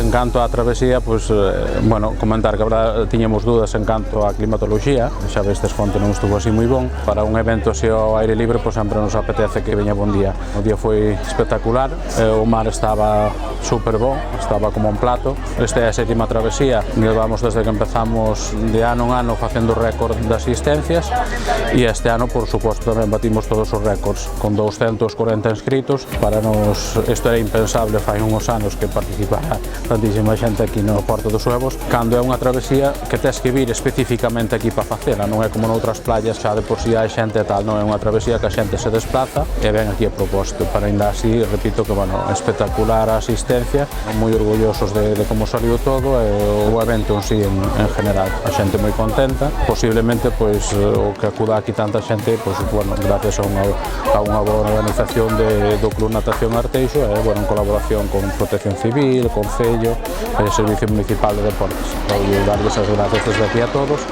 En canto á travesía, bueno, comentar que a verdade tiñamos dúdas en canto á climatoloxía, xa vestes que onte non estuvo así moi bon. Para un evento así ao aire libre, sempre nos apetece que veña bon día. O día foi espectacular, o mar estaba super bon, estaba como un plato. Esta é a sétima travesía, levamos desde que empezamos de ano en ano facendo récord de asistencias e este ano, por suposto, tamén batimos todos os récords, con 240 inscritos. Para nos isto era impensable fai uns anos que participara tantísima xente aquí no Porto dos Huevos, cando é unha travesía que tes que vir especificamente aquí para facela, non é como noutras playas xa de por si hai xente e tal, non é unha travesía que a xente se desplaza e ven aquí a propósito. Para ainda así, repito que, bueno, espectacular a asistencia, moi orgullosos de como saliu todo e o evento en sí en general, a xente moi contenta, posiblemente o que acuda aquí tanta xente, bueno, gracias a unha boa organización do Club Natación Arteixo e, bueno, en colaboración con Protección Civil, Concello e Servicio Municipal de Deportes. Vou darles as gracias desde aquí a todos.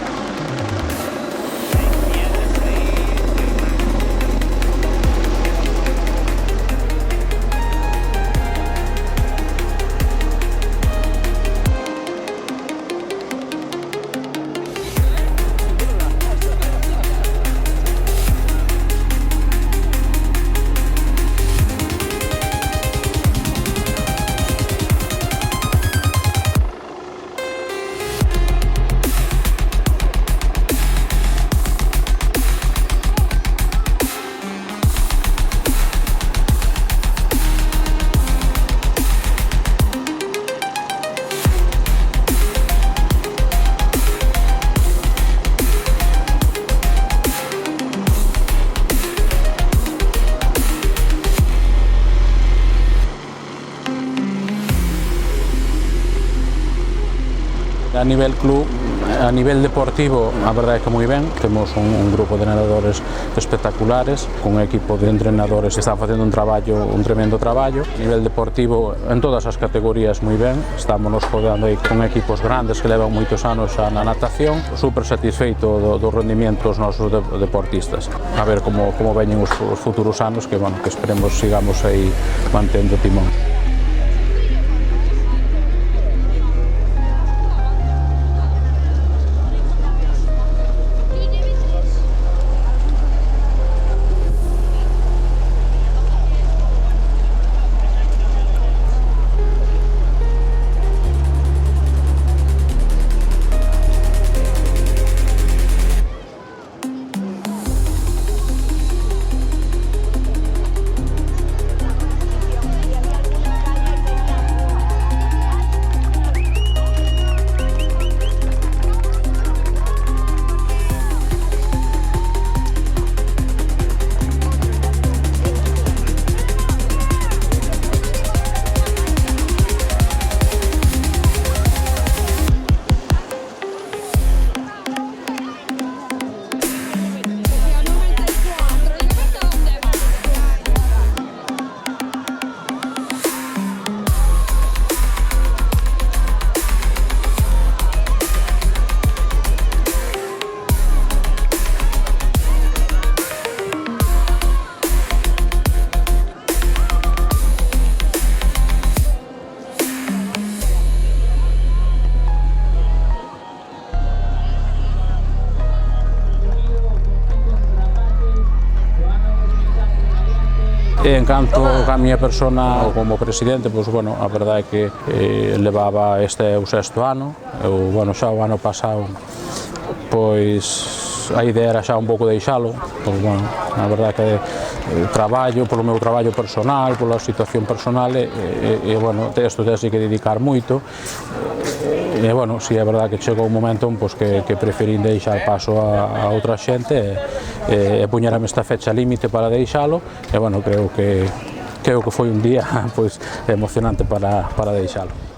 A nivel club, a nivel deportivo, a verdade é que moi ben. Temos un grupo de nadadores espectaculares, con un equipo de entrenadores que están facendo un tremendo traballo. A nivel deportivo, en todas as categorías moi ben. Estamos nos jodando aí con equipos grandes que levan moitos anos xa na natación. Super satisfeito do rendimento dos nosos deportistas. A ver como veñen os futuros anos, que, bueno, que esperemos sigamos aí mantendo o timón. En canto a miña persona como presidente, bueno, a verdade é que levaba o sexto ano. Bueno, xa o ano pasado, a idea era xa un pouco deixalo, bueno, a verdade é que traballo, polo meu traballo personal, pola situación personal, bueno, isto tens que dedicar moito. E, bueno, si é verdade que chegou un momento que preferín deixar paso a outra xente e puñerame esta fecha límite para deixalo, e, bueno, creo que foi un día emocionante para deixalo.